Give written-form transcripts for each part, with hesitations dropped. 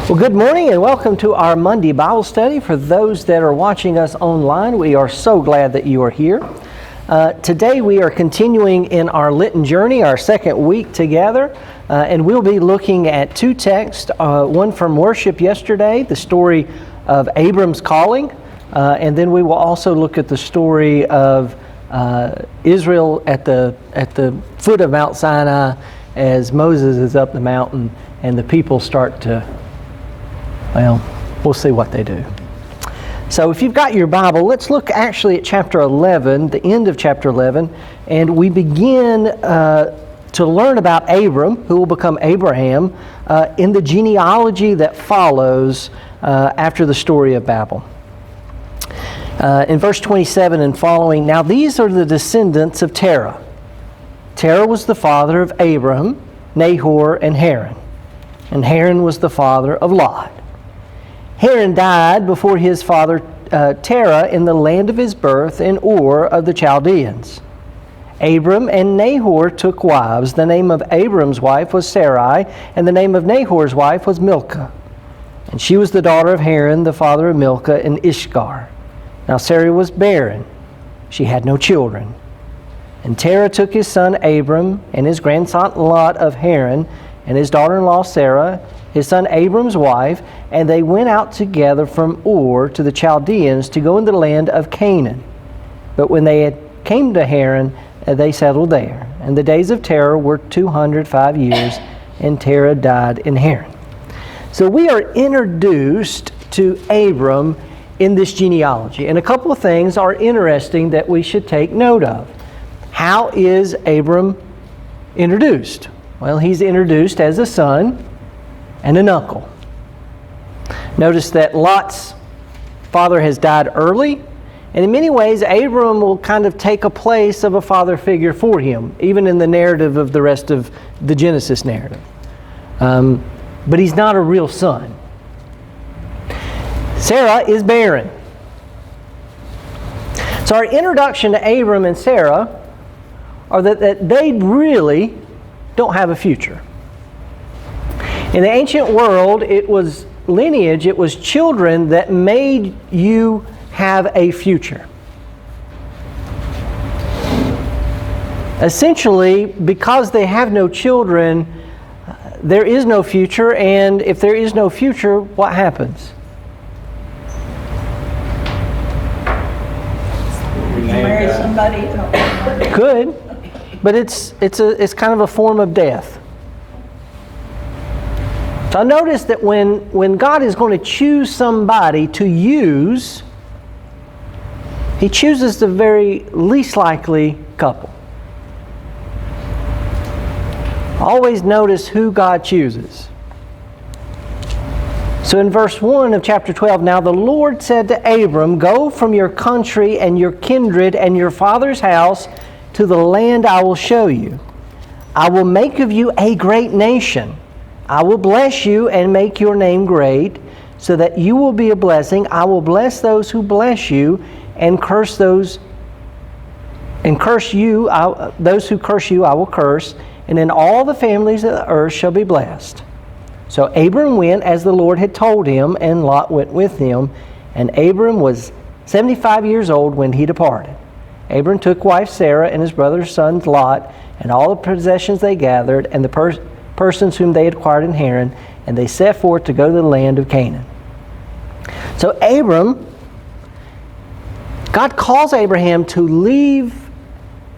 Well, good morning and welcome to our Monday Bible study. For those that are watching us online, we are so glad that you are here. Today we are continuing in our Lenten journey, our second week together, and we'll be looking at two texts, one from worship yesterday, the story of Abram's calling, and then we will also look at the story of Israel at the foot of Mount Sinai as Moses is up the mountain and the people start to, well, we'll see what they do. So if you've got your Bible, let's look actually at chapter 11, the end of chapter 11, and we begin to learn about Abram, who will become Abraham, in the genealogy that follows after the story of Babel. In verse 27 and following, now these are the descendants of Terah. Terah was the father of Abram, Nahor, and Haran. And Haran was the father of Lot. Haran died before his father Terah in the land of his birth in Ur of the Chaldeans. Abram and Nahor took wives. The name of Abram's wife was Sarai, and the name of Nahor's wife was Milcah. And she was the daughter of Haran, the father of Milcah and Ishkar. Now Sarai was barren. She had no children. And Terah took his son Abram and his grandson Lot of Haran and his daughter-in-law Sarah, his son Abram's wife, and they went out together from Ur to the Chaldeans to go in the land of Canaan. But when they came to Haran, they settled there. And the days of Terah were 205 years, and Terah died in Haran. So we are introduced to Abram in this genealogy. And a couple of things are interesting that we should take note of. How is Abram introduced? Well, he's introduced as a son and an uncle. Notice that Lot's father has died early, and in many ways Abram will kind of take a place of a father figure for him, even in the narrative of the rest of the Genesis narrative. But he's not a real son. Sarah is barren. So our introduction to Abram and Sarah are that they really don't have a future. In the ancient world, it was lineage, it was children that made you have a future. Essentially, because they have no children, there is no future, and if there is no future, what happens? Marry somebody. Could, but it's kind of a form of death. So notice that when God is going to choose somebody to use, He chooses the very least likely couple. Always notice who God chooses. So in verse 1 of chapter 12, now the Lord said to Abram, go from your country and your kindred and your father's house to the land I will show you. I will make of you a great nation. I will bless you and make your name great, so that you will be a blessing. I will bless those who bless you, and curse those who curse you I will curse, and in all the families of the earth shall be blessed. So Abram went as the Lord had told him, and Lot went with him. And Abram was 75 years old when he departed. Abram took wife Sarah and his brother's son Lot, and all the possessions they gathered, and the persons whom they had acquired in Haran, and they set forth to go to the land of Canaan. So Abram, God calls Abraham to leave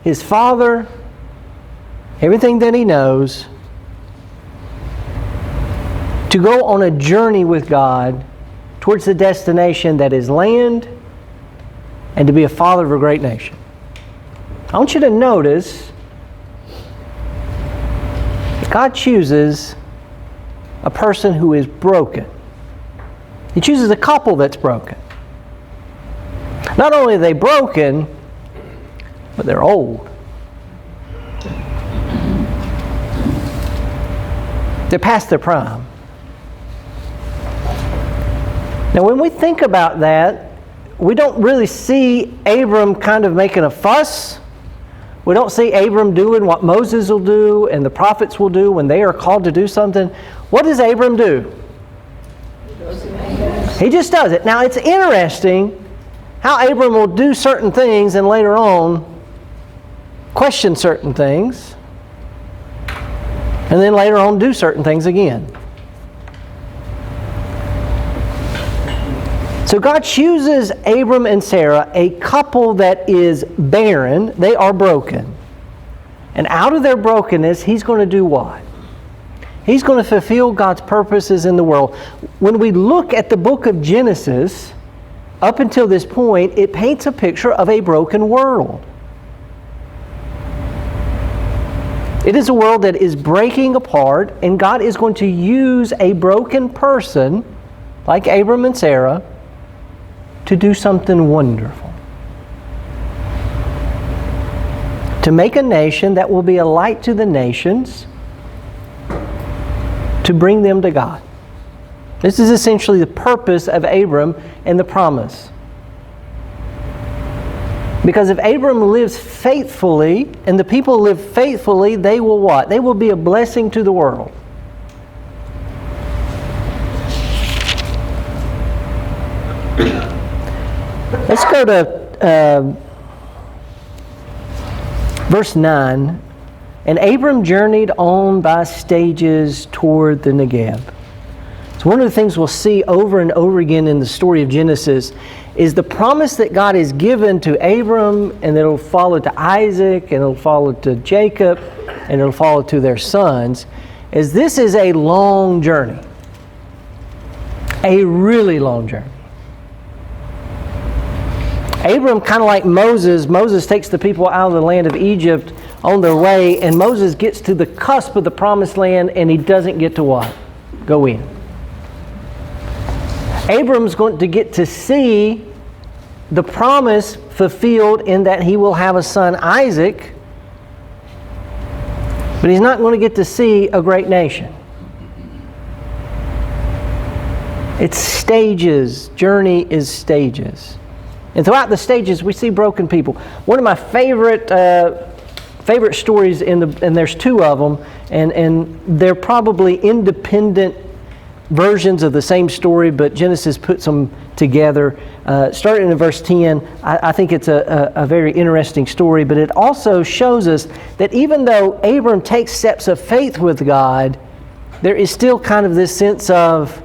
his father, everything that he knows, to go on a journey with God towards the destination that is land and to be a father of a great nation. I want you to notice God chooses a person who is broken. He chooses a couple that's broken. Not only are they broken, but they're old. They're past their prime. Now when we think about that, we don't really see Abram kind of making a fuss. We don't see Abram doing what Moses will do and the prophets will do when they are called to do something. What does Abram do? He just does it. Now, it's interesting how Abram will do certain things and later on question certain things, and then later on do certain things again. So God chooses Abram and Sarah, a couple that is barren. They are broken. And out of their brokenness, He's going to do what? He's going to fulfill God's purposes in the world. When we look at the book of Genesis, up until this point, it paints a picture of a broken world. It is a world that is breaking apart, and God is going to use a broken person, like Abram and Sarah, to do something wonderful. To make a nation that will be a light to the nations, to bring them to God. This is essentially the purpose of Abram and the promise. Because if Abram lives faithfully, and the people live faithfully, they will what? They will be a blessing to the world. Let's go to verse 9. And Abram journeyed on by stages toward the Negev. So one of the things we'll see over and over again in the story of Genesis is the promise that God has given to Abram, and it'll follow to Isaac, and it'll follow to Jacob, and it'll follow to their sons, is this is a long journey. A really long journey. Abram, kind of like Moses takes the people out of the land of Egypt on their way, and Moses gets to the cusp of the promised land, and he doesn't get to what? Go in. Abram's going to get to see the promise fulfilled in that he will have a son, Isaac, but he's not going to get to see a great nation. It's stages. Journey is stages. And throughout the stages, we see broken people. One of my favorite stories, and there's two of them, and they're probably independent versions of the same story, but Genesis puts them together. Starting in verse 10, I think it's a very interesting story, but it also shows us that even though Abram takes steps of faith with God, there is still kind of this sense of,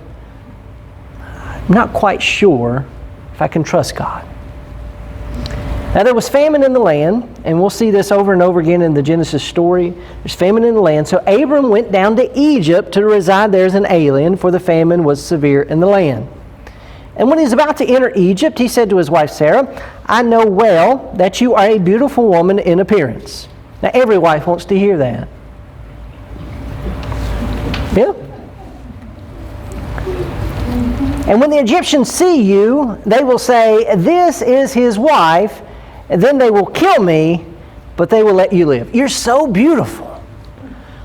I'm not quite sure if I can trust God. Now there was famine in the land, and we'll see this over and over again in the Genesis story. There's famine in the land, so Abram went down to Egypt to reside there as an alien, for the famine was severe in the land. And when he was about to enter Egypt, he said to his wife Sarah, I know well that you are a beautiful woman in appearance. Now every wife wants to hear that. Yeah? And when the Egyptians see you, they will say, this is his wife, and then they will kill me, but they will let you live. You're so beautiful.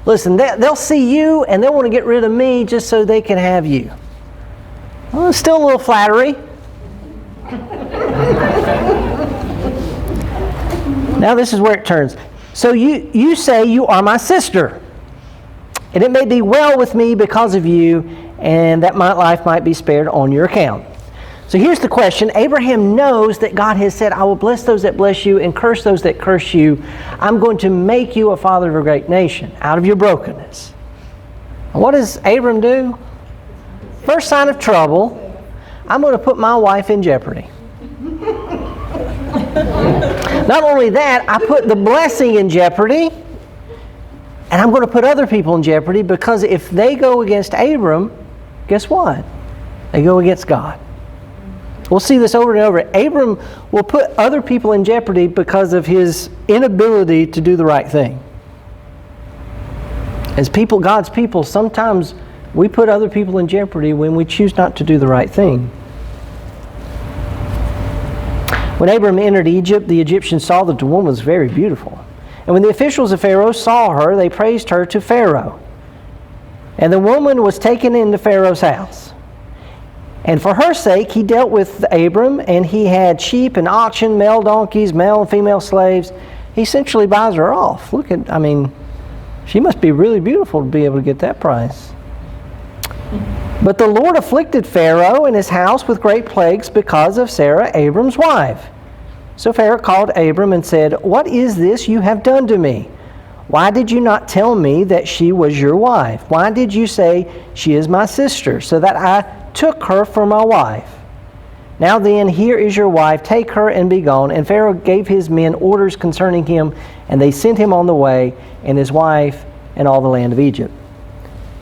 Listen, they'll see you, and they'll want to get rid of me just so they can have you. Well, still a little flattery. Now this is where it turns. So you say you are my sister, and it may be well with me because of you, and that my life might be spared on your account. So here's the question. Abraham knows that God has said, I will bless those that bless you and curse those that curse you. I'm going to make you a father of a great nation out of your brokenness. And what does Abram do? First sign of trouble, I'm going to put my wife in jeopardy. Not only that, I put the blessing in jeopardy, and I'm going to put other people in jeopardy, because if they go against Abram, guess what? They go against God. We'll see this over and over. Abram will put other people in jeopardy because of his inability to do the right thing. As people, God's people, sometimes we put other people in jeopardy when we choose not to do the right thing. When Abram entered Egypt, the Egyptians saw that the woman was very beautiful. And when the officials of Pharaoh saw her, they praised her to Pharaoh. And the woman was taken into Pharaoh's house. And for her sake, he dealt with Abram, and he had sheep and oxen, male donkeys, male and female slaves. He essentially buys her off. She must be really beautiful to be able to get that price. But the Lord afflicted Pharaoh and his house with great plagues because of Sarah, Abram's wife. So Pharaoh called Abram and said, "What is this you have done to me? Why did you not tell me that she was your wife? Why did you say, 'She is my sister,' so that I took her for my wife? Now then, here is your wife. Take her and be gone." And Pharaoh gave his men orders concerning him, and they sent him on the way, and his wife, and all the land of Egypt.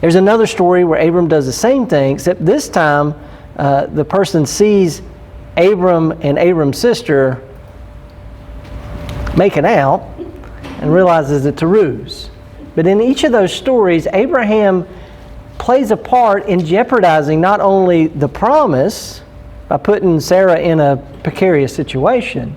There's another story where Abram does the same thing, except this time the person sees Abram and Abram's sister making out and realizes it's a ruse. But in each of those stories, Abraham plays a part in jeopardizing not only the promise by putting Sarah in a precarious situation,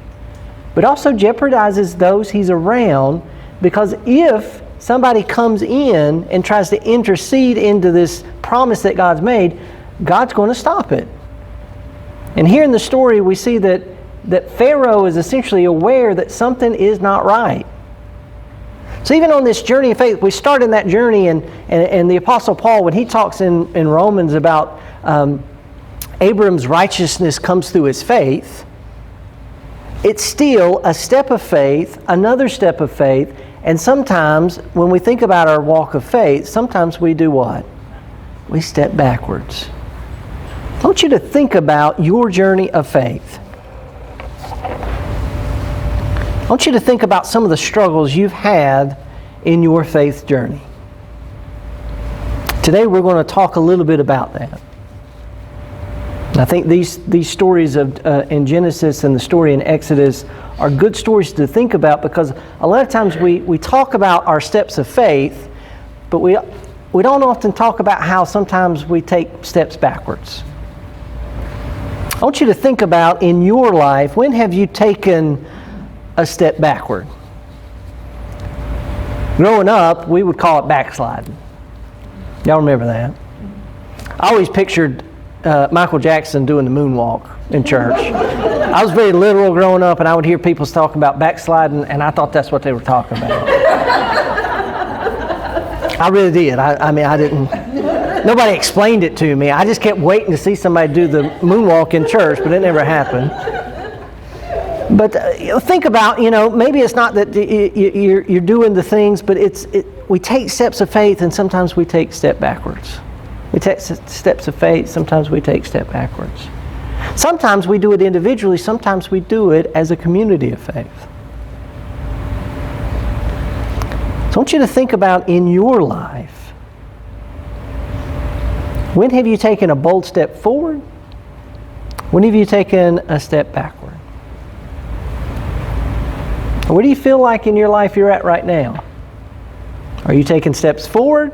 but also jeopardizes those he's around, because if somebody comes in and tries to intercede into this promise that God's made, God's going to stop it. And here in the story, we see that Pharaoh is essentially aware that something is not right. So even on this journey of faith, we start in that journey, and the Apostle Paul, when he talks in Romans about Abram's righteousness comes through his faith, it's still a step of faith, another step of faith, and sometimes when we think about our walk of faith, sometimes we do what? We step backwards. I want you to think about your journey of faith. I want you to think about some of the struggles you've had in your faith journey. Today we're going to talk a little bit about that. I think these stories in Genesis and the story in Exodus are good stories to think about, because a lot of times we talk about our steps of faith, but we don't often talk about how sometimes we take steps backwards. I want you to think about in your life, when have you taken a step backward? Growing up, we would call it backsliding. Y'all remember that? I always pictured Michael Jackson doing the moonwalk in church. I was very literal growing up, and I would hear people talk about backsliding, and I thought that's what they were talking about. I really did. I mean, I didn't. Nobody explained it to me. I just kept waiting to see somebody do the moonwalk in church, but it never happened. But think about, maybe it's not that you're doing the things, but we take steps of faith, and sometimes we take step backwards. We take steps of faith, sometimes we take step backwards. Sometimes we do it individually, sometimes we do it as a community of faith. So I want you to think about in your life, when have you taken a bold step forward? When have you taken a step backward? Where do you feel like in your life you're at right now? Are you taking steps forward,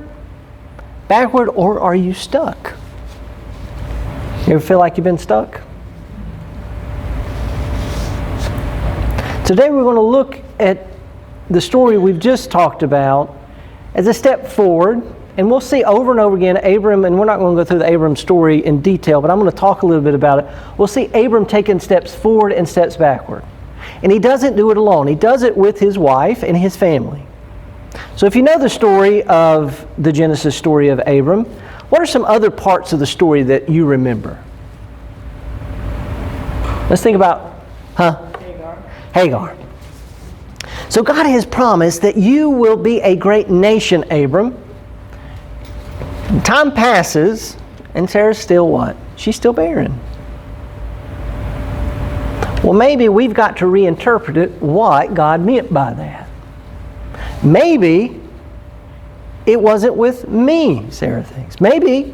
backward, or are you stuck? You ever feel like you've been stuck? Today we're going to look at the story we've just talked about as a step forward, and we'll see over and over again Abram, and we're not going to go through the Abram story in detail, but I'm going to talk a little bit about it. We'll see Abram taking steps forward and steps backward. And he doesn't do it alone. He does it with his wife and his family. So if you know the story of the Genesis story of Abram, what are some other parts of the story that you remember? Let's think about, Hagar. So God has promised that you will be a great nation, Abram. Time passes, and Sarah's still what? She's still barren. Well, maybe we've got to reinterpret it, what God meant by that. Maybe it wasn't with me, Sarah thinks. Maybe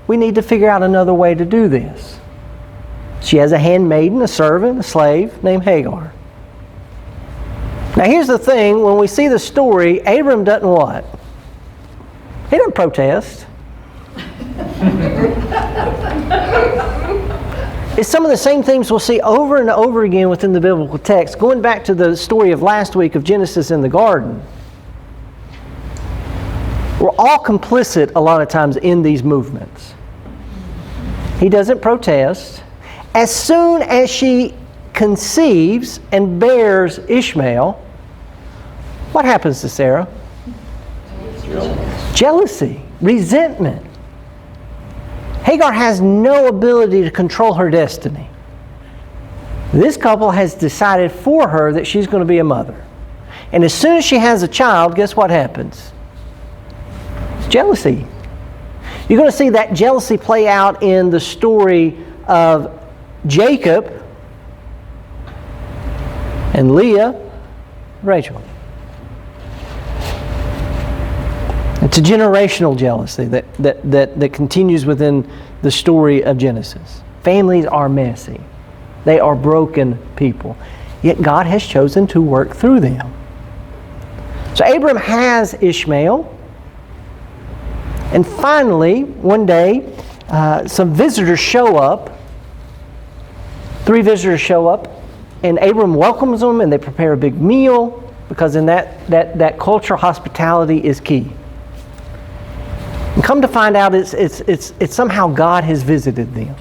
we need to figure out another way to do this. She has a handmaiden, a servant, a slave named Hagar. Now here's the thing, when we see the story, Abram doesn't what? He doesn't protest. It's some of the same things we'll see over and over again within the biblical text. Going back to the story of last week of Genesis in the garden. We're all complicit a lot of times in these movements. He doesn't protest. As soon as she conceives and bears Ishmael, what happens to Sarah? Jealousy, resentment. Hagar has no ability to control her destiny. This couple has decided for her that she's going to be a mother. And as soon as she has a child, guess what happens? Jealousy. You're going to see that jealousy play out in the story of Jacob and Leah, Rachel. It's a generational jealousy that continues within the story of Genesis. Families are messy. They are broken people. Yet God has chosen to work through them. So Abram has Ishmael. And finally, one day, some visitors show up. 3 visitors show up. And Abram welcomes them and they prepare a big meal, because in that culture, hospitality is key. And come to find out, it's somehow God has visited them.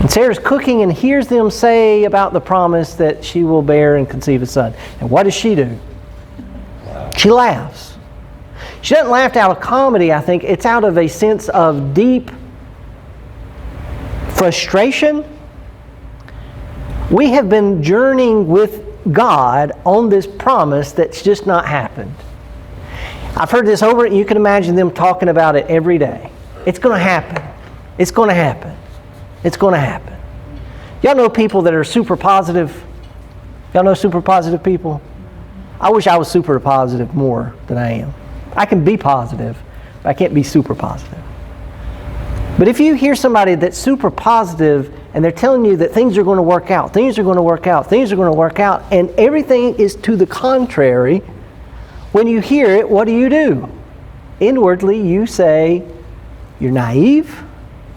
And Sarah's cooking and hears them say about the promise that she will bear and conceive a son. And what does she do? She laughs. She doesn't laugh out of comedy, I think. It's out of a sense of deep frustration. We have been journeying with God on this promise that's just not happened. I've heard this over, and you can imagine them talking about it every day. It's going to happen. It's going to happen. It's going to happen. Y'all know people that are super positive? Y'all know super positive people? I wish I was super positive more than I am. I can be positive, but I can't be super positive. But if you hear somebody that's super positive and they're telling you that things are going to work out, things are going to work out, things are going to work out, and everything is to the contrary, when you hear it, what do? Inwardly, you say, you're naive,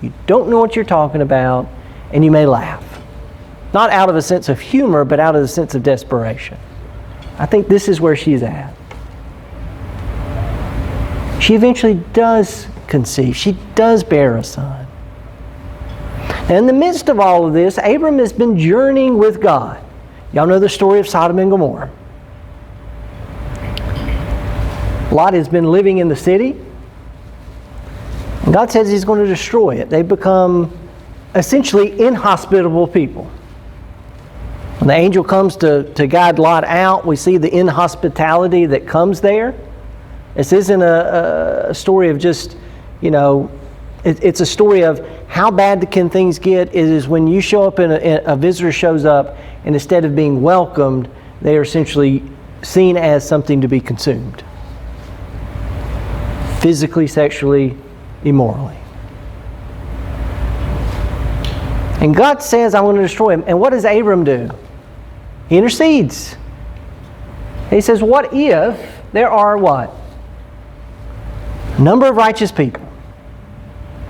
you don't know what you're talking about, and you may laugh. Not out of a sense of humor, but out of a sense of desperation. I think this is where she's at. She eventually does conceive. She does bear a son. And in the midst of all of this, Abram has been journeying with God. Y'all know the story of Sodom and Gomorrah. Lot has been living in the city. And God says He's going to destroy it. They've become essentially inhospitable people. When the angel comes to guide Lot out, we see the inhospitality that comes there. This isn't a story of just, it's a story of how bad can things get. It is when you show up and a visitor shows up, and instead of being welcomed, they are essentially seen as something to be consumed. Physically, sexually, immorally. And God says, I want to destroy him. And what does Abram do? He intercedes. He says, what if there are what? A number of righteous people.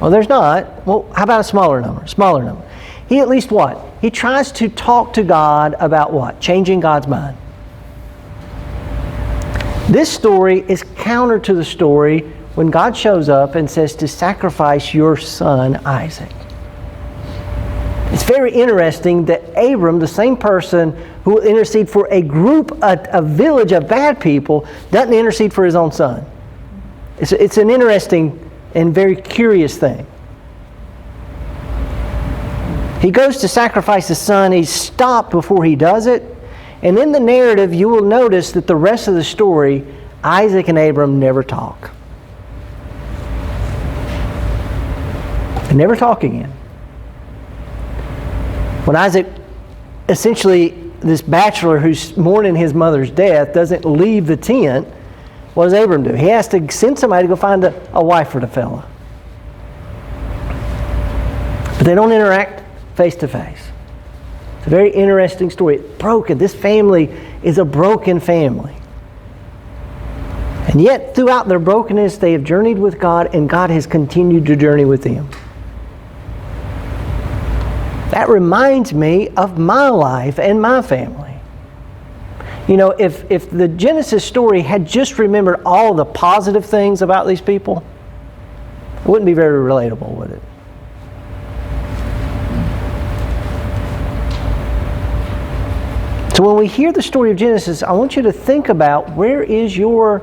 Well, there's not. Well, how about a smaller number? Smaller number. He at least what? He tries to talk to God about what? Changing God's mind. This story is counter to the story when God shows up and says to sacrifice your son Isaac. It's very interesting that Abram, the same person who will intercede for a group, a village of bad people, doesn't intercede for his own son. It's an interesting and very curious thing. He goes to sacrifice his son. He's stopped before he does it. And in the narrative, you will notice that the rest of the story, Isaac and Abram never talk. They never talk again. When Isaac, essentially this bachelor who's mourning his mother's death, doesn't leave the tent, what does Abram do? He has to send somebody to go find a wife for the fella. But they don't interact face to face. It's a very interesting story. It's broken. This family is a broken family. And yet, throughout their brokenness, they have journeyed with God, and God has continued to journey with them. That reminds me of my life and my family. If the Genesis story had just remembered all the positive things about these people, it wouldn't be very relatable, would it? So when we hear the story of Genesis, I want you to think about, where is your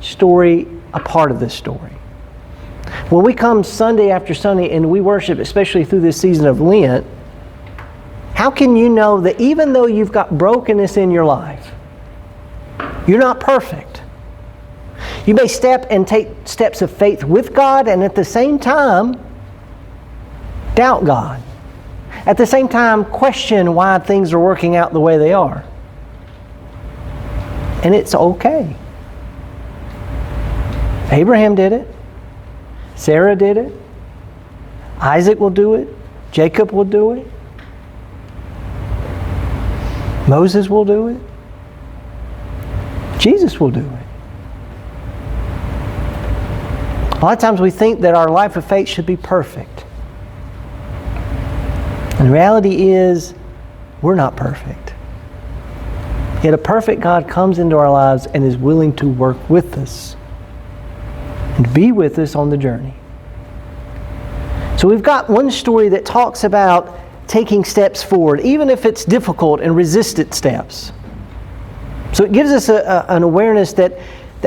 story a part of this story? When we come Sunday after Sunday and we worship, especially through this season of Lent, how can you know that even though you've got brokenness in your life, you're not perfect? You may step and take steps of faith with God and at the same time doubt God. At the same time question why things are working out the way they are. And it's okay. Abraham did it. Sarah did it. Isaac will do it. Jacob will do it. Moses will do it. Jesus will do it. A lot of times we think that our life of faith should be perfect. And the reality is, we're not perfect. Yet a perfect God comes into our lives and is willing to work with us and be with us on the journey. So we've got one story that talks about taking steps forward, even if it's difficult and resistant steps. So it gives us an awareness that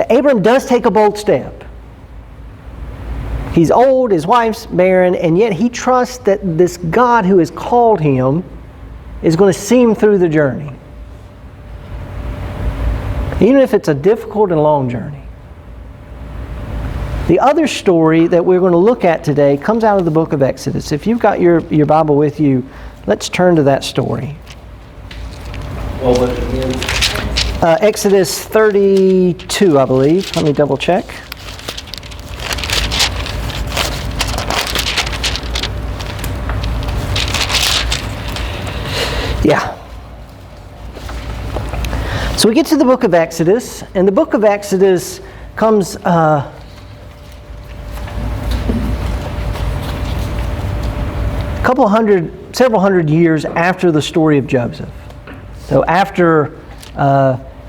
Abram does take a bold step. He's old, his wife's barren, and yet he trusts that this God who has called him is going to see him through the journey. Even if it's a difficult and long journey. The other story that we're going to look at today comes out of the book of Exodus. If you've got your Bible with you, let's turn to that story. Exodus 32, I believe. Let me double check. Yeah. So we get to the book of Exodus, and the book of Exodus comes several hundred years after the story of Joseph. So after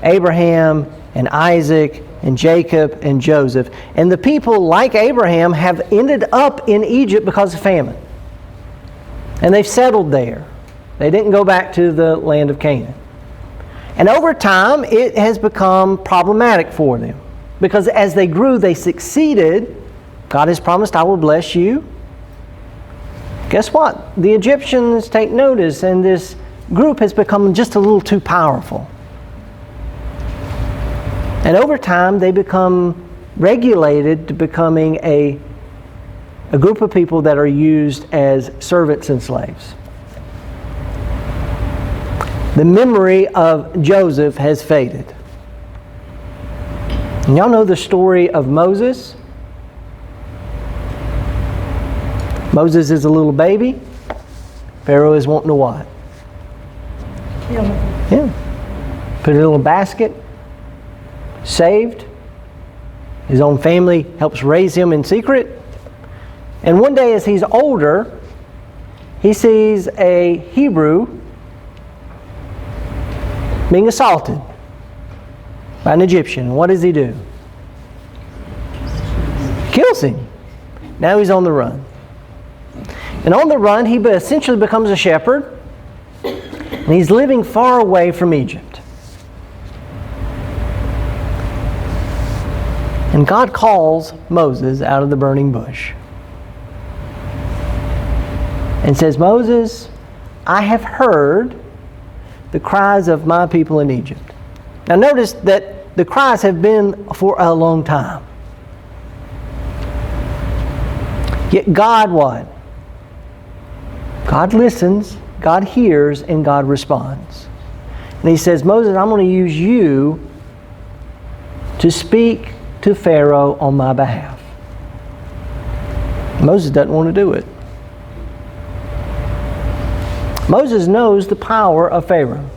Abraham and Isaac and Jacob and Joseph. And the people, like Abraham, have ended up in Egypt because of famine. And they've settled there. They didn't go back to the land of Canaan. And over time, it has become problematic for them. Because as they grew, they succeeded. God has promised, I will bless you. Guess what? The Egyptians take notice, and this group has become just a little too powerful. And over time, they become regulated to becoming a group of people that are used as servants and slaves. The memory of Joseph has faded. And y'all know the story of Moses? Moses is a little baby. Pharaoh is wanting to what? Kill him. Yeah. Put it in a little basket. Saved. His own family helps raise him in secret. And one day as he's older, he sees a Hebrew being assaulted by an Egyptian. What does he do? Kills him. Now he's on the run. And on the run, he essentially becomes a shepherd. And he's living far away from Egypt. And God calls Moses out of the burning bush. And says, Moses, I have heard the cries of my people in Egypt. Now notice that the cries have been for a long time. Yet God what? God listens, God hears, and God responds. And he says, Moses, I'm going to use you to speak to Pharaoh on my behalf. Moses doesn't want to do it. Moses knows the power of Pharaoh.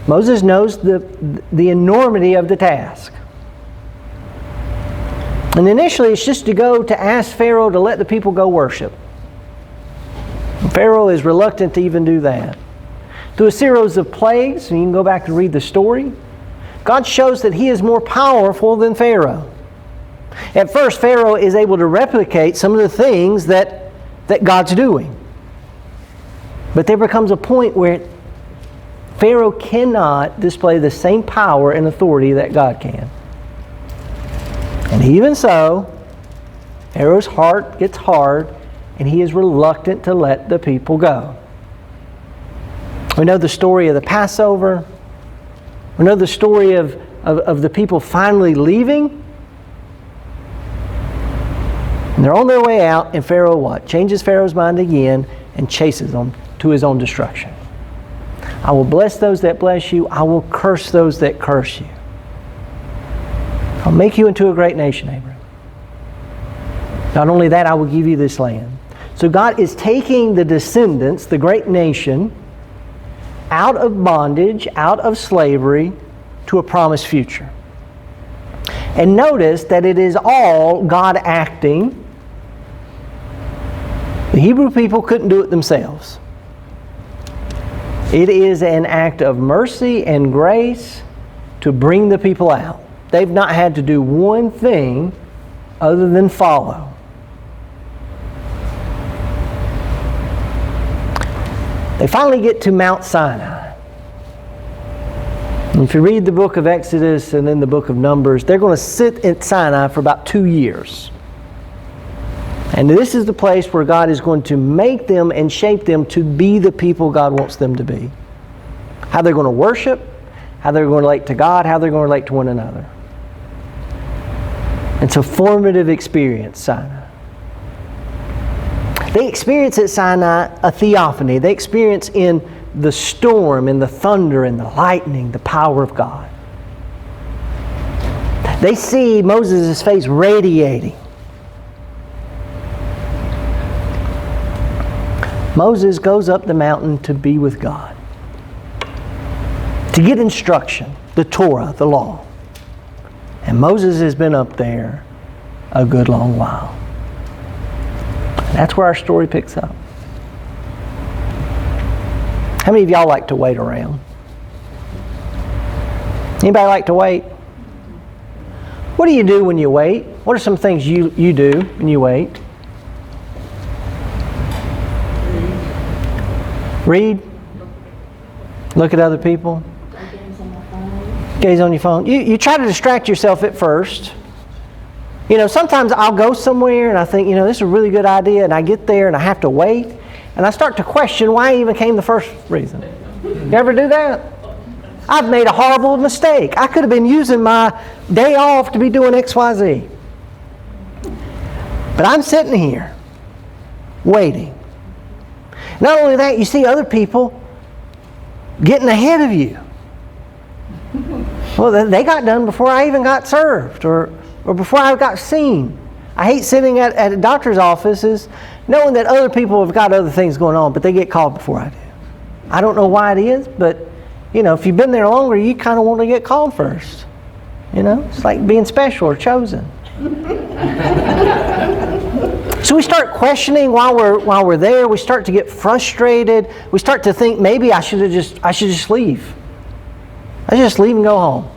Moses knows the enormity of the task. And initially it's just to go to ask Pharaoh to let the people go worship. And Pharaoh is reluctant to even do that. Through a series of plagues, and you can go back and read the story, God shows that He is more powerful than Pharaoh. At first, Pharaoh is able to replicate some of the things that God's doing. But there becomes a point where Pharaoh cannot display the same power and authority that God can. And even so, Pharaoh's heart gets hard, and he is reluctant to let the people go. We know the story of the Passover. We know the story of the people finally leaving. And they're on their way out, and Pharaoh what? Changes Pharaoh's mind again and chases them to his own destruction. I will bless those that bless you. I will curse those that curse you. I'll make you into a great nation, Abraham. Not only that, I will give you this land. So God is taking the descendants, the great nation, out of bondage, out of slavery, to a promised future. And notice that it is all God acting. The Hebrew people couldn't do it themselves. It is an act of mercy and grace to bring the people out. They've not had to do one thing other than follow. They finally get to Mount Sinai. And if you read the book of Exodus and then the book of Numbers, they're going to sit at Sinai for about 2 years. And this is the place where God is going to make them and shape them to be the people God wants them to be. How they're going to worship, how they're going to relate to God, how they're going to relate to one another. It's a formative experience, Sinai. They experience at Sinai a theophany. They experience in the storm, in the thunder, and the lightning, the power of God. They see Moses' face radiating. Moses goes up the mountain to be with God, to get instruction, the Torah, the law. And Moses has been up there a good long while. That's where our story picks up. How many of y'all like to wait around? Anybody like to wait? What do you do when you wait? What are some things you do when you wait? Read? Look at other people? Gaze on your phone. You try to distract yourself at first. You know, sometimes I'll go somewhere and I think, this is a really good idea, and I get there and I have to wait, and I start to question why I even came the first reason. You ever do that? I've made a horrible mistake. I could have been using my day off to be doing X, Y, Z. But I'm sitting here, waiting. Not only that, you see other people getting ahead of you. Well, they got done before I even got served, or before I got seen. I hate sitting at a doctor's offices knowing that other people have got other things going on, but they get called before I do. I don't know why it is, but if you've been there longer, you kind of want to get called first. It's like being special or chosen. So we start questioning while we're there. We start to get frustrated. We start to think maybe I should just leave. I should just leave and go home.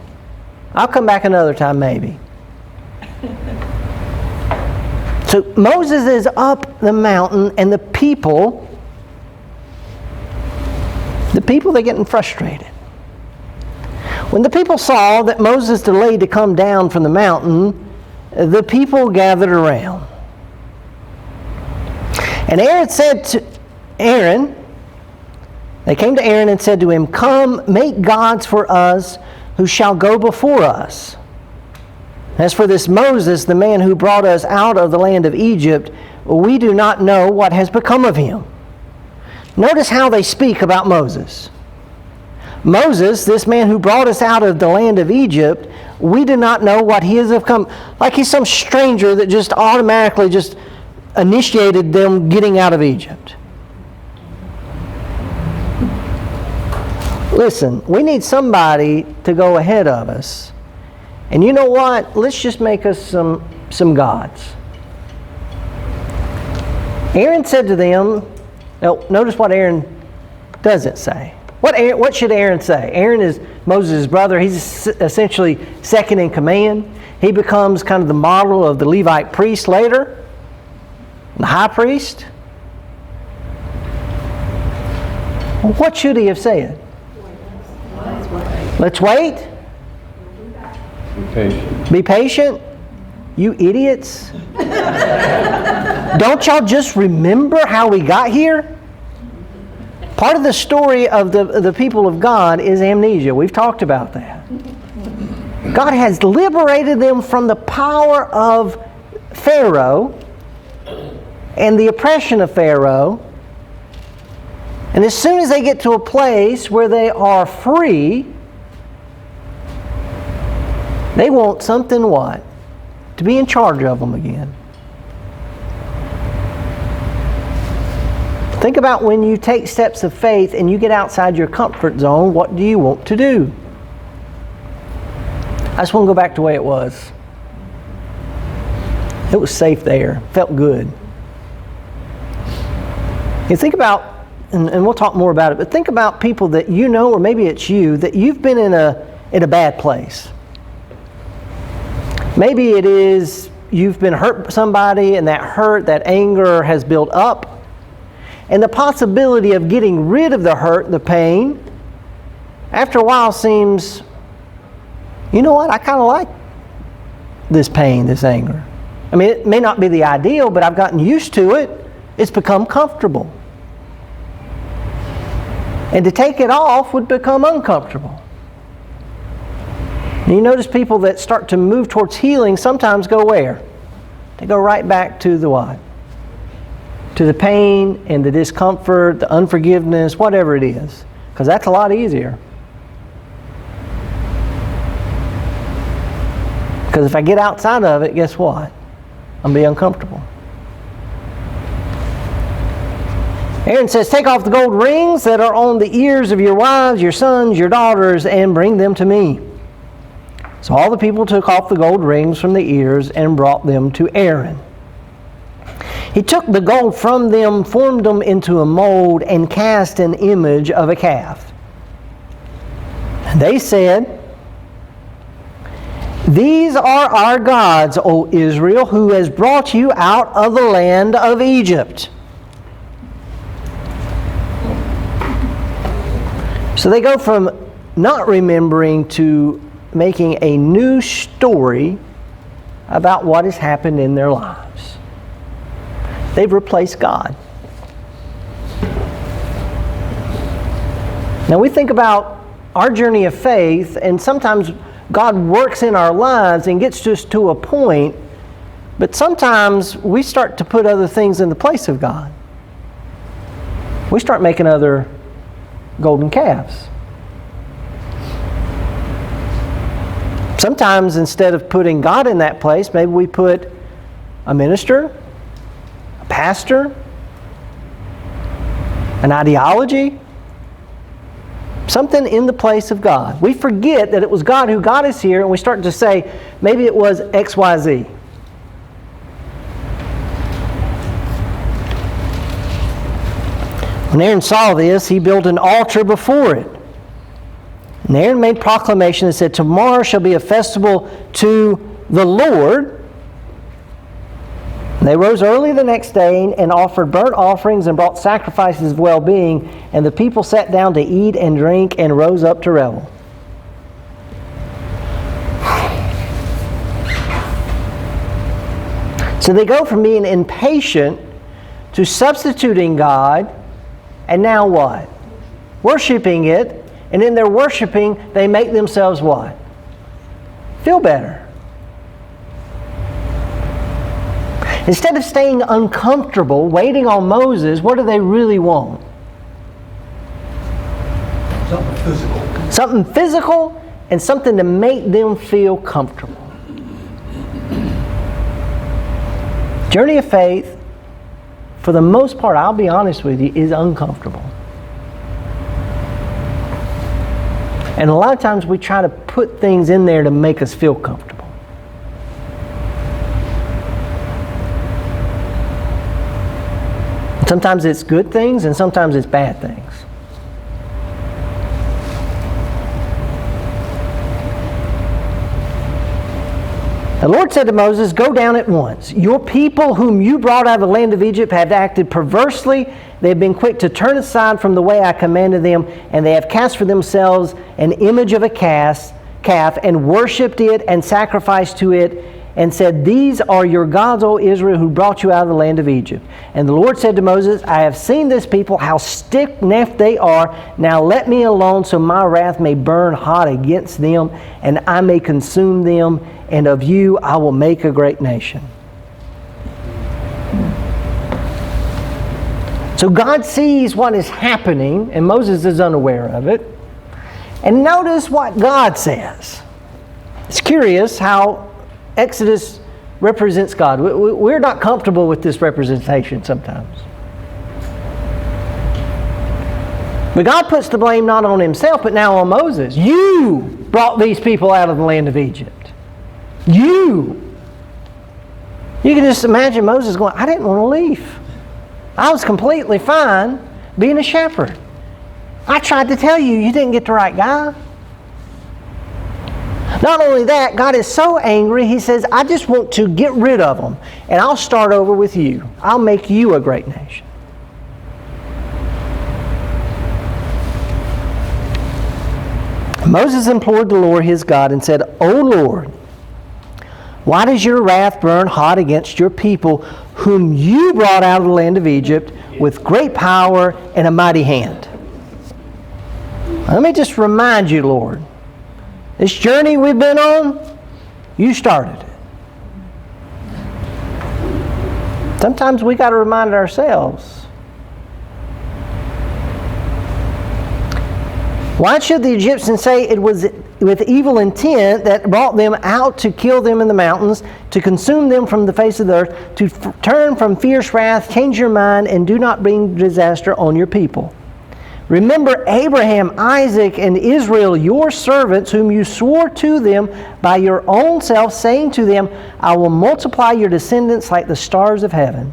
I'll come back another time maybe. So Moses is up the mountain, and the people, they're getting frustrated. When the people saw that Moses delayed to come down from the mountain, the people gathered around. And they came to Aaron and said to him, "Come, make gods for us who shall go before us. As for this Moses, the man who brought us out of the land of Egypt, we do not know what has become of him." Notice how they speak about Moses. Moses, this man who brought us out of the land of Egypt, we do not know what he has become. Like he's some stranger that just automatically just initiated them getting out of Egypt. Listen, we need somebody to go ahead of us. And you know what? Let's just make us some gods. Aaron said to them, now notice what Aaron doesn't say. What should Aaron say? Aaron is Moses' brother. He's essentially second in command. He becomes kind of the model of the Levite priest later, the high priest. Well, what should he have said? Let's wait. Be patient. Be patient. You idiots. Don't y'all just remember how we got here? Part of the story of the people of God is amnesia. We've talked about that. God has liberated them from the power of Pharaoh and the oppression of Pharaoh. And as soon as they get to a place where they are free, they want something what? To be in charge of them again. Think about when you take steps of faith and you get outside your comfort zone, what do you want to do? I just want to go back to the way it was. It was safe there. Felt good. You think about, and we'll talk more about it, but think about people that you know, or maybe it's you, that you've been in a bad place. Maybe it is you've been hurt by somebody, and that hurt, that anger has built up. And the possibility of getting rid of the hurt, the pain, after a while seems, you know what, I kind of like this pain, this anger. I mean, it may not be the ideal, but I've gotten used to it. It's become comfortable. And to take it off would become uncomfortable. And you notice people that start to move towards healing sometimes go where? They go right back to the what? To the pain and the discomfort, the unforgiveness, whatever it is. Because that's a lot easier. Because if I get outside of it, guess what? I'm going to be uncomfortable. Aaron says, take off the gold rings that are on the ears of your wives, your sons, your daughters, and bring them to me. So all the people took off the gold rings from the ears and brought them to Aaron. He took the gold from them, formed them into a mold, and cast an image of a calf. And they said, these are our gods, O Israel, who has brought you out of the land of Egypt. So they go from not remembering to making a new story about what has happened in their lives. They've replaced God. Now we think about our journey of faith, and sometimes God works in our lives and gets us to a point, but sometimes we start to put other things in the place of God. We start making other golden calves. Sometimes instead of putting God in that place, maybe we put a minister, a pastor, an ideology, something in the place of God. We forget that it was God who got us here, and we start to say, maybe it was XYZ. When Aaron saw this, he built an altar before it. And Aaron made proclamation and said, tomorrow shall be a festival to the Lord. And they rose early the next day and offered burnt offerings and brought sacrifices of well-being. And the people sat down to eat and drink and rose up to revel. So they go from being impatient to substituting God, and now what? Worshiping it. And in their worshiping, they make themselves what? Feel better. Instead of staying uncomfortable, waiting on Moses, what do they really want? Something physical. Something physical and something to make them feel comfortable. Journey of faith, for the most part, I'll be honest with you, is uncomfortable. And a lot of times we try to put things in there to make us feel comfortable. Sometimes it's good things and sometimes it's bad things. The Lord said to Moses, go down at once. Your people whom you brought out of the land of Egypt have acted perversely. They have been quick to turn aside from the way I commanded them, and they have cast for themselves an image of a calf and worshipped it and sacrificed to it. and said, "These are your gods, O Israel, who brought you out of the land of Egypt." And the Lord said to Moses, "I have seen this people, how stiff-necked they are. Now let me alone, so my wrath may burn hot against them, and I may consume them, and of you I will make a great nation." So God sees what is happening, and Moses is unaware of it. And notice what God says. It's curious how Exodus represents God. We're not comfortable with this representation sometimes. But God puts the blame not on Himself, but now on Moses. You brought these people out of the land of Egypt. You. You can just imagine Moses going, "I didn't want to leave. I was completely fine being a shepherd. I tried to tell you, you didn't get the right guy." Not only that, God is so angry, He says, "I just want to get rid of them, and I'll start over with you. I'll make you a great nation." Moses implored the Lord his God and said, "O Lord, why does your wrath burn hot against your people, whom you brought out of the land of Egypt with great power and a mighty hand?" Let me just remind you, Lord, this journey we've been on, you started it. Sometimes we got to remind ourselves. Why should the Egyptians say it was with evil intent that brought them out to kill them in the mountains, to consume them from the face of the earth, to turn from fierce wrath, change your mind, and do not bring disaster on your people? Remember Abraham, Isaac, and Israel, your servants, whom you swore to them by your own self, saying to them, "I will multiply your descendants like the stars of heaven.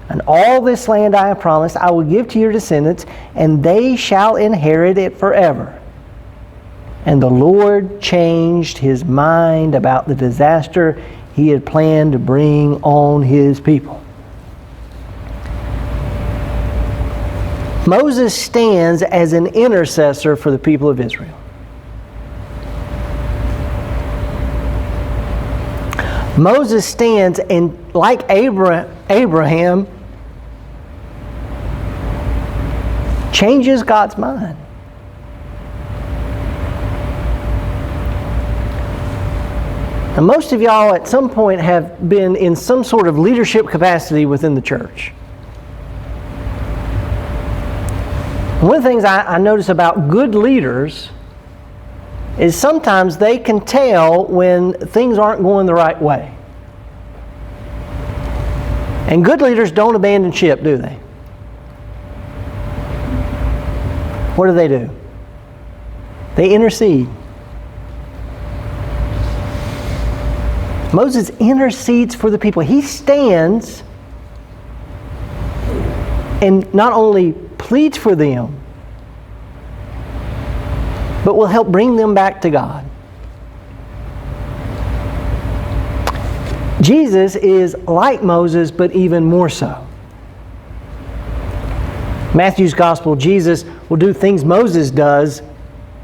And all this land I have promised I will give to your descendants, and they shall inherit it forever." And the Lord changed His mind about the disaster He had planned to bring on His people. Moses stands as an intercessor for the people of Israel. Moses stands and, like Abraham, changes God's mind. Now, most of y'all at some point have been in some sort of leadership capacity within the church. One of the things I notice about good leaders is sometimes they can tell when things aren't going the right way. And good leaders don't abandon ship, do they? What do? They intercede. Moses intercedes for the people. He stands and not only pleads for them, but will help bring them back to God. Jesus is like Moses, but even more so. Matthew's Gospel, Jesus will do things Moses does,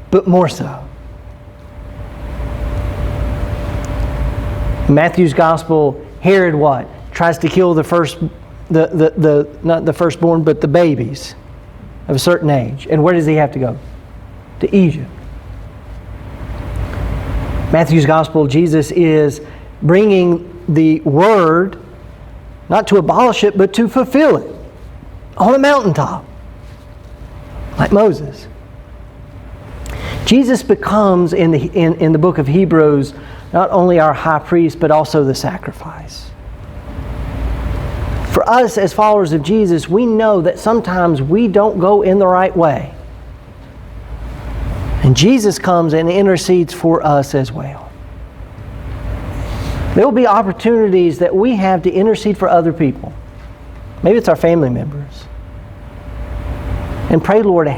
but more so. Matthew's Gospel, Herod what? Tries to kill the not the firstborn, but the babies of a certain age. And where does he have to go? To Egypt. Matthew's Gospel, Jesus is bringing the Word, not to abolish it, but to fulfill it on a mountaintop, like Moses. Jesus becomes, in the book of Hebrews, not only our high priest, but also the sacrifice. For us as followers of Jesus, we know that sometimes we don't go in the right way. And Jesus comes and intercedes for us as well. There will be opportunities that we have to intercede for other people. Maybe it's our family members. And pray, Lord,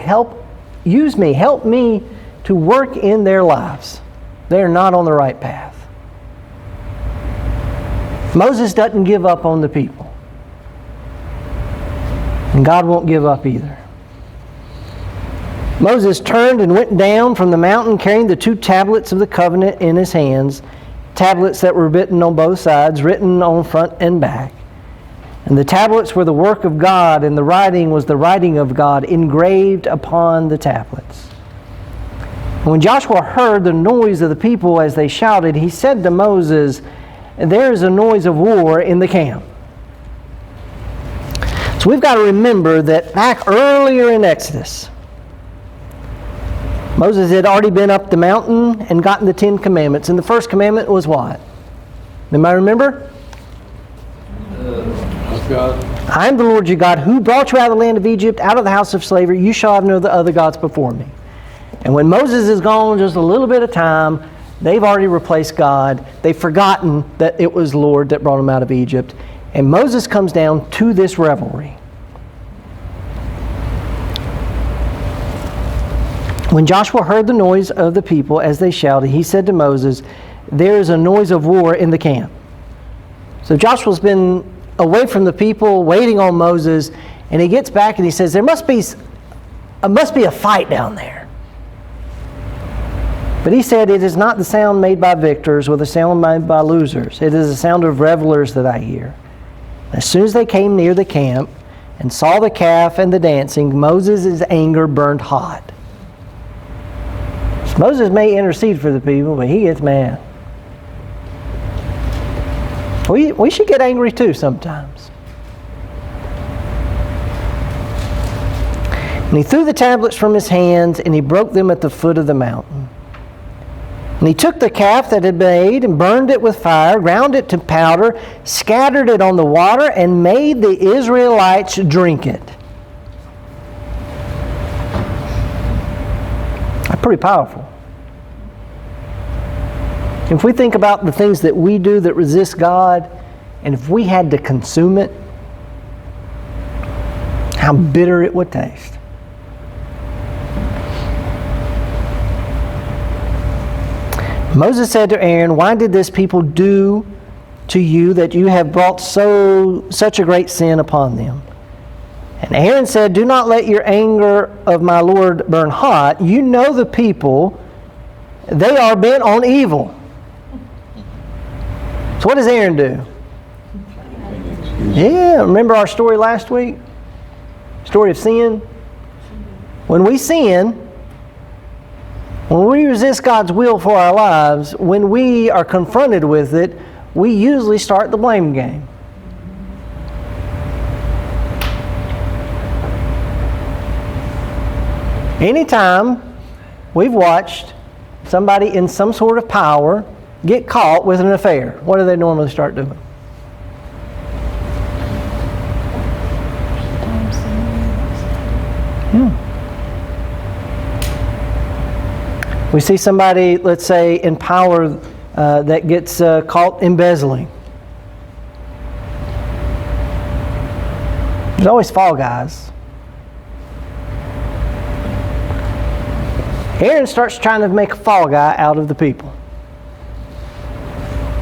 use me, help me to work in their lives. They're not on the right path. Moses doesn't give up on the people. And God won't give up either. Moses turned and went down from the mountain carrying the 2 tablets of the covenant in his hands. tablets that were written on both sides, written on front and back. And the tablets were the work of God, and the writing was the writing of God engraved upon the tablets. And when Joshua heard the noise of the people as they shouted, he said to Moses, "There is a noise of war in the camp." So we've got to remember that back earlier in Exodus, Moses had already been up the mountain and gotten the 10 Commandments. And the first commandment was what? Anybody remember? God. I am the Lord your God who brought you out of the land of Egypt, out of the house of slavery. You shall have no other gods before me. And when Moses is gone just a little bit of time, they've already replaced God. They've forgotten that it was the Lord that brought them out of Egypt. And Moses comes down to this revelry. When Joshua heard the noise of the people as they shouted, he said to Moses, "There is a noise of war in the camp." So Joshua's been away from the people, waiting on Moses, and he gets back and he says, there must be a fight down there. But he said, "It is not the sound made by victors or the sound made by losers. It is the sound of revelers that I hear." As soon as they came near the camp and saw the calf and the dancing, Moses' anger burned hot. So Moses may intercede for the people, but he gets mad. We should get angry too sometimes. And he threw the tablets from his hands, and he broke them at the foot of the mountain. And he took the calf that had been made and burned it with fire, ground it to powder, scattered it on the water, and made the Israelites drink it. That's pretty powerful. If we think about the things that we do that resist God, and if we had to consume it, how bitter it would taste. Moses said to Aaron, "Why did this people do to you that you have brought such a great sin upon them?" And Aaron said, "Do not let your anger of my Lord burn hot. You know the people, they are bent on evil." So what does Aaron do? Yeah, remember our story last week? Story of sin? When we sin, when we resist God's will for our lives, when we are confronted with it, we usually start the blame game. Anytime we've watched somebody in some sort of power get caught with an affair, what do they normally start doing? We see somebody, let's say, in power that gets caught embezzling. There's always fall guys. Aaron starts trying to make a fall guy out of the people.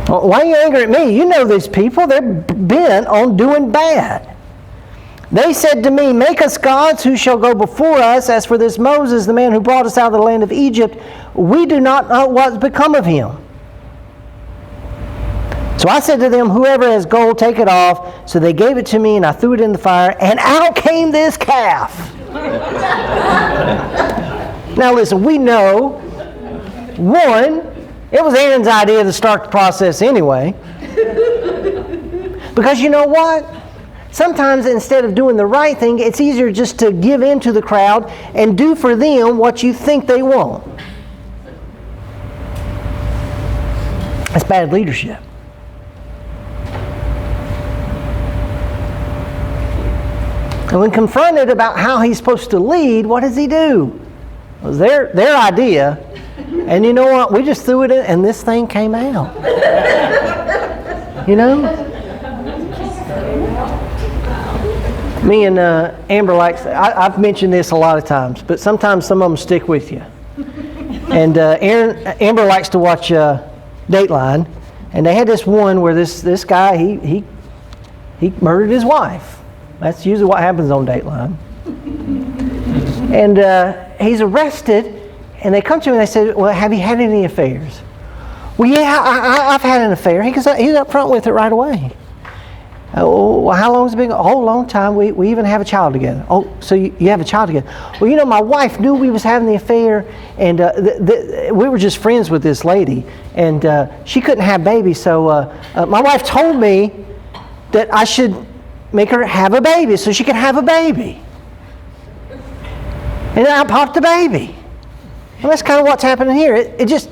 Well, why are you angry at me? You know these people. They're bent on doing bad. They said to me, "Make us gods who shall go before us. As for this Moses, the man who brought us out of the land of Egypt, we do not know what's become of him." So I said to them, "Whoever has gold, take it off." So they gave it to me, and I threw it in the fire, and out came this calf. Now listen, we know, one, it was Aaron's idea to start the process anyway. Because you know what? Sometimes instead of doing the right thing, it's easier just to give in to the crowd and do for them what you think they want. That's bad leadership. And when confronted about how he's supposed to lead, what does he do? It was their idea. And you know what? We just threw it in and this thing came out. You know? Me and Amber likes, I've mentioned this a lot of times, but sometimes some of them stick with you. And Amber likes to watch Dateline, and they had this one where this guy, he murdered his wife. That's usually what happens on Dateline. And he's arrested, and they come to him and they say, "Well, have you had any affairs?" Well, yeah, I've had an affair. He's up front with it right away. Oh, well, how long has it been? Oh, a long time. We even have a child together. Oh, so you have a child together. Well, my wife knew we was having the affair, and we were just friends with this lady, and she couldn't have babies, so my wife told me that I should make her have a baby so she could have a baby. And then I popped the baby. Well, that's kind of what's happening here. It just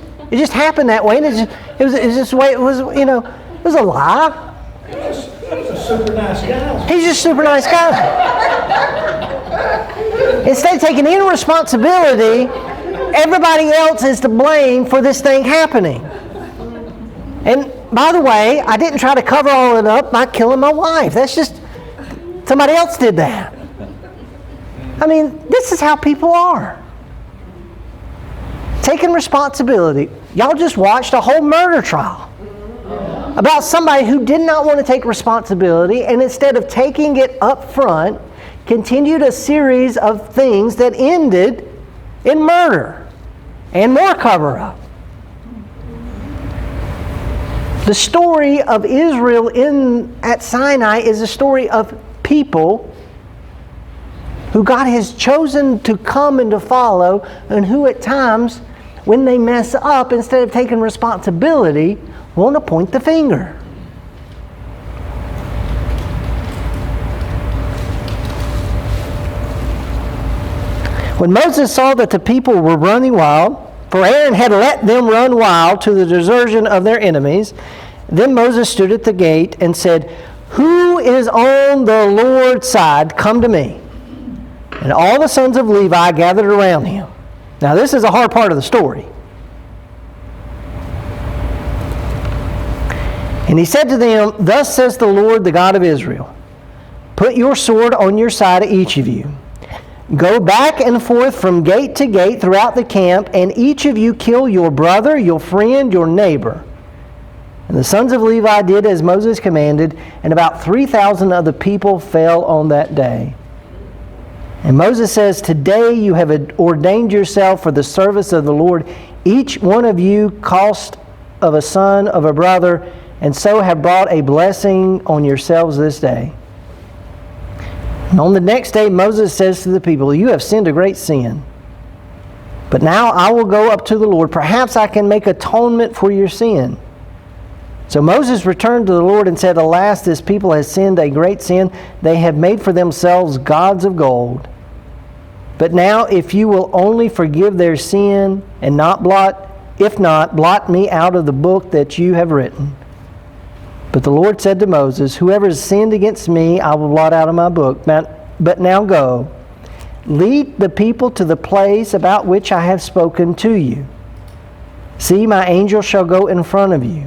happened that way, and it was just the way it was. It was a lie. He's a super nice guy. He's just a super nice guy. Instead of taking any responsibility, everybody else is to blame for this thing happening. And by the way, I didn't try to cover all of it up by killing my wife. That's just, somebody else did that. I mean, this is how people are. Taking responsibility. Y'all just watched a whole murder trial about somebody who did not want to take responsibility, and instead of taking it up front, continued a series of things that ended in murder and more cover-up. The story of Israel at Sinai is a story of people who God has chosen to come and to follow, and who at times, when they mess up, instead of taking responsibility, want to point the finger. When Moses saw that the people were running wild, for Aaron had let them run wild to the desertion of their enemies, then Moses stood at the gate and said, "Who is on the Lord's side? Come to me." And all the sons of Levi gathered around him. Now this is a hard part of the story. And he said to them, "Thus says the Lord, the God of Israel, put your sword on your side, each of you. Go back and forth from gate to gate throughout the camp, and each of you kill your brother, your friend, your neighbor." And the sons of Levi did as Moses commanded, and about 3,000 of the people fell on that day. And Moses says, "Today you have ordained yourself for the service of the Lord, each one of you cost of a son of a brother, and so have brought a blessing on yourselves this day." And on the next day Moses says to the people, "You have sinned a great sin. But now I will go up to the Lord. Perhaps I can make atonement for your sin." So Moses returned to the Lord and said, "Alas, this people has sinned a great sin. They have made for themselves gods of gold. But now if you will only forgive their sin and not blot me out of the book that you have written." But the Lord said to Moses, "Whoever has sinned against me, I will blot out of my book. But now go, lead the people to the place about which I have spoken to you. See, my angel shall go in front of you.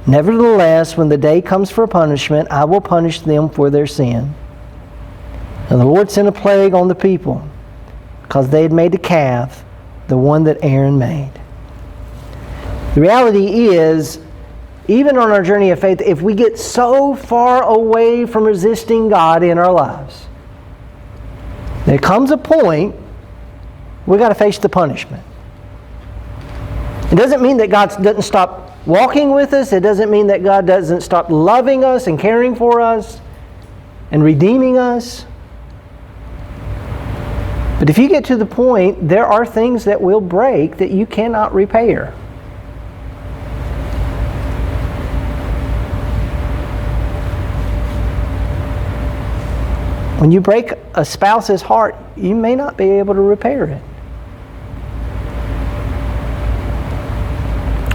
Nevertheless, when the day comes for punishment, I will punish them for their sin." And the Lord sent a plague on the people, because they had made a calf, the one that Aaron made. The reality is, even on our journey of faith, if we get so far away from resisting God in our lives, there comes a point we've got to face the punishment. It doesn't mean that God doesn't stop walking with us. It doesn't mean that God doesn't stop loving us and caring for us and redeeming us. But if you get to the point, there are things that will break that you cannot repair. When you break a spouse's heart, you may not be able to repair it.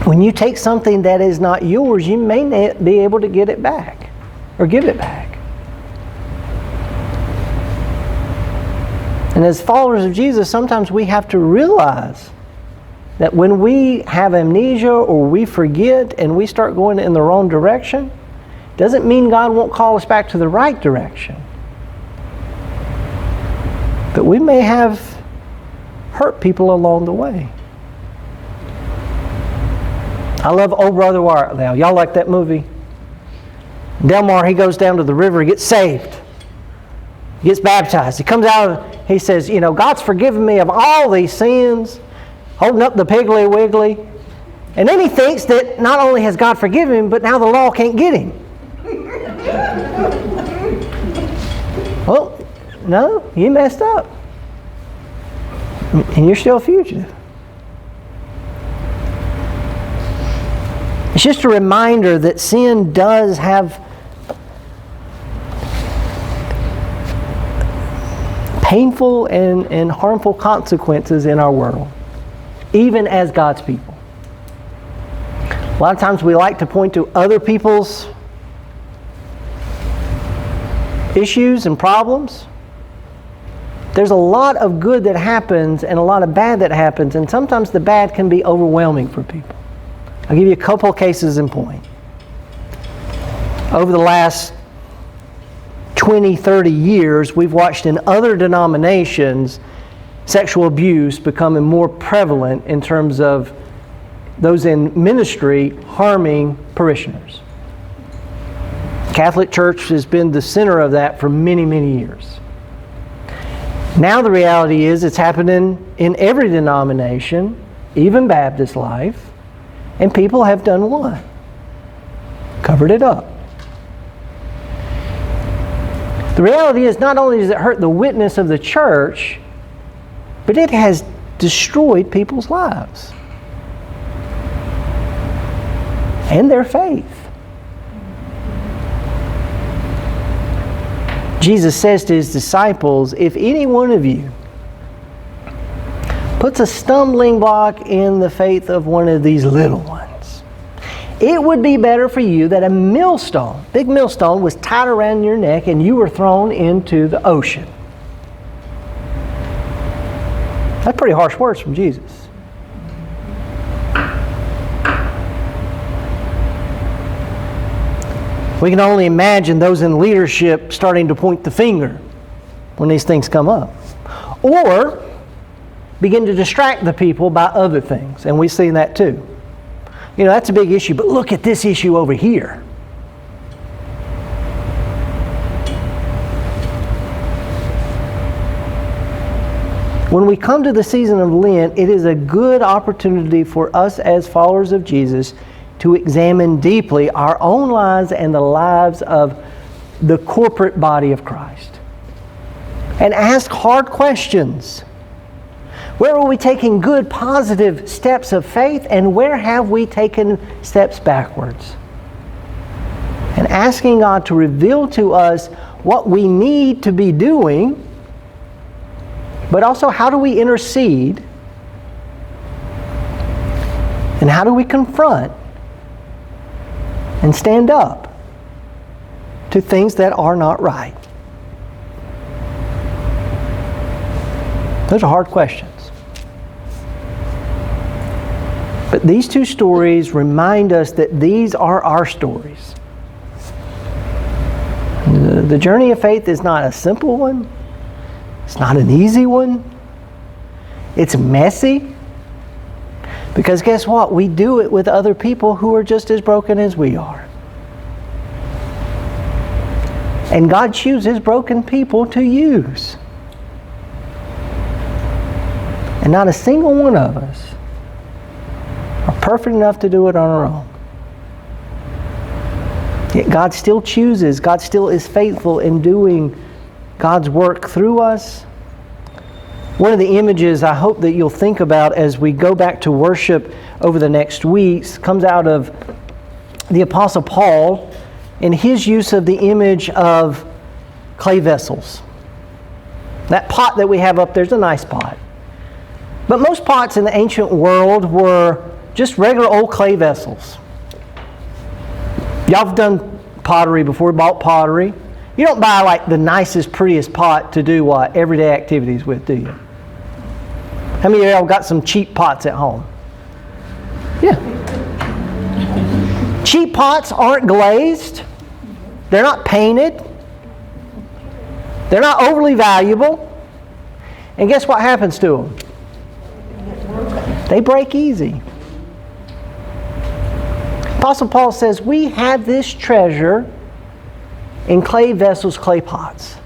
When you take something that is not yours, you may not be able to get it back or give it back. And as followers of Jesus, sometimes we have to realize that when we have amnesia or we forget and we start going in the wrong direction, doesn't mean God won't call us back to the right direction. But we may have hurt people along the way. I love Old Brother Wild. Y'all like that movie? Delmar, he goes down to the river, he gets saved. He gets baptized. He comes out, he says, God's forgiven me of all these sins. Holding up the Piggly Wiggly. And then he thinks that not only has God forgiven him, but now the law can't get him. Well, no, you messed up. And you're still a fugitive. It's just a reminder that sin does have painful and harmful consequences in our world, even as God's people. A lot of times we like to point to other people's issues and problems. There's a lot of good that happens and a lot of bad that happens, and sometimes the bad can be overwhelming for people. I'll give you a couple of cases in point. Over the last 20, 30 years, we've watched in other denominations sexual abuse becoming more prevalent in terms of those in ministry harming parishioners. Catholic Church has been the center of that for many, many years. Now the reality is it's happening in every denomination, even Baptist life, and people have done what? Covered it up. The reality is not only does it hurt the witness of the church, but it has destroyed people's lives and their faith. Jesus says to his disciples, if any one of you puts a stumbling block in the faith of one of these little ones, it would be better for you that a millstone, big millstone, was tied around your neck and you were thrown into the ocean. That's pretty harsh words from Jesus. We can only imagine those in leadership starting to point the finger when these things come up. Or begin to distract the people by other things. And we see that too. You know, that's a big issue, but look at this issue over here. When we come to the season of Lent, it is a good opportunity for us as followers of Jesus to examine deeply our own lives and the lives of the corporate body of Christ. And ask hard questions. Where are we taking good, positive steps of faith, and where have we taken steps backwards? And asking God to reveal to us what we need to be doing, but also how do we intercede, and how do we confront and stand up to things that are not right? Those are hard questions. But these two stories remind us that these are our stories. The journey of faith is not a simple one. It's not an easy one. It's messy. Because guess what? We do it with other people who are just as broken as we are. And God chooses broken people to use. And not a single one of us are perfect enough to do it on our own. Yet God still chooses, God still is faithful in doing God's work through us. One of the images I hope that you'll think about as we go back to worship over the next weeks comes out of the Apostle Paul in his use of the image of clay vessels. That pot that we have up there is a nice pot. But most pots in the ancient world were just regular old clay vessels. Y'all have done pottery before, bought pottery. You don't buy like the nicest, prettiest pot to do what? Everyday activities with, do you? How many of y'all got some cheap pots at home? Yeah. Cheap pots aren't glazed. They're not painted. They're not overly valuable. And guess what happens to them? They break easy. Apostle Paul says, we have this treasure in clay vessels, clay pots,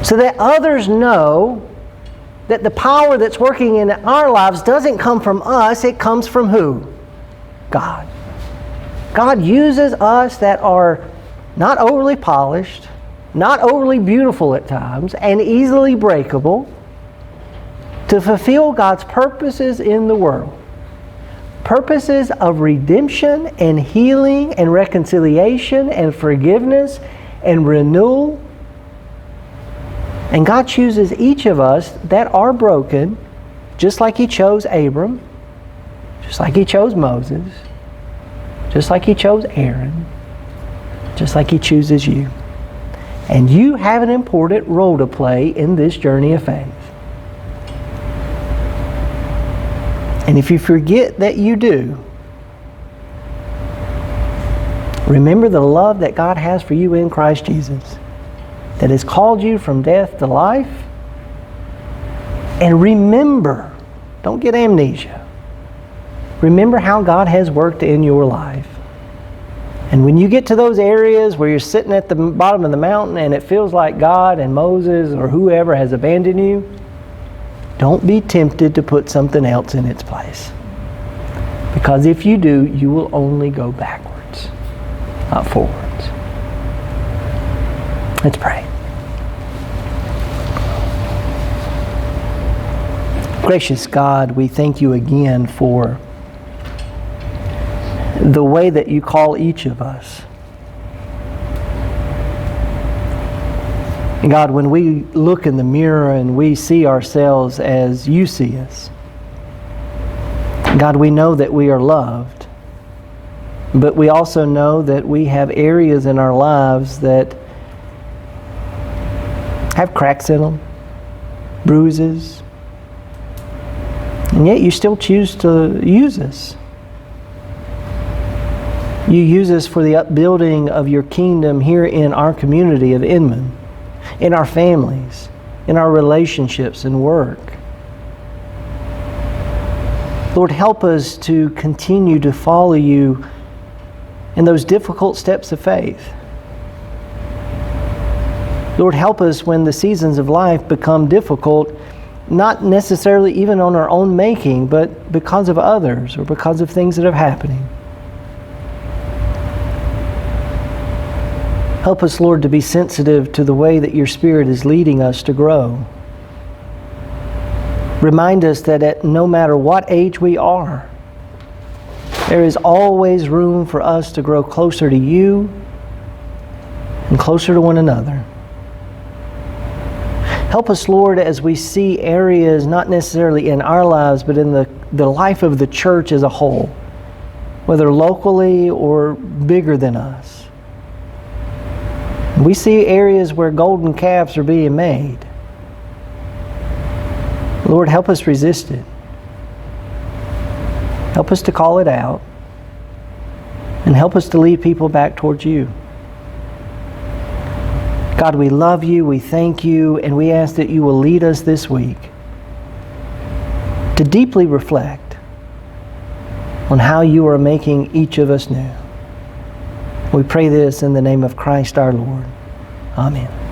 so that others know that the power that's working in our lives doesn't come from us, it comes from who? God. God uses us that are not overly polished, not overly beautiful at times, and easily breakable to fulfill God's purposes in the world. Purposes of redemption and healing and reconciliation and forgiveness and renewal. And God chooses each of us that are broken, just like He chose Abram, just like He chose Moses, just like He chose Aaron, just like He chooses you. And you have an important role to play in this journey of faith. And if you forget that you do, remember the love that God has for you in Christ Jesus, that has called you from death to life. And remember, don't get amnesia. Remember how God has worked in your life. And when you get to those areas where you're sitting at the bottom of the mountain and it feels like God and Moses or whoever has abandoned you, don't be tempted to put something else in its place. Because if you do, you will only go backwards, not forwards. Let's pray. Gracious God, we thank you again for the way that you call each of us. And God, when we look in the mirror and we see ourselves as you see us, God, we know that we are loved, but we also know that we have areas in our lives that have cracks in them, bruises, and yet you still choose to use us. You use us for the upbuilding of your kingdom here in our community of Inman, in our families, in our relationships and work. Lord, help us to continue to follow you in those difficult steps of faith. Lord, help us when the seasons of life become difficult, not necessarily even on our own making, but because of others or because of things that are happening. Help us, Lord, to be sensitive to the way that your Spirit is leading us to grow. Remind us that at no matter what age we are, there is always room for us to grow closer to you and closer to one another. Help us, Lord, as we see areas, not necessarily in our lives, but in the life of the church as a whole, whether locally or bigger than us. We see areas where golden calves are being made. Lord, help us resist it. Help us to call it out. And help us to lead people back towards you. God, we love you, we thank you, and we ask that you will lead us this week to deeply reflect on how you are making each of us new. We pray this in the name of Christ our Lord. Amen.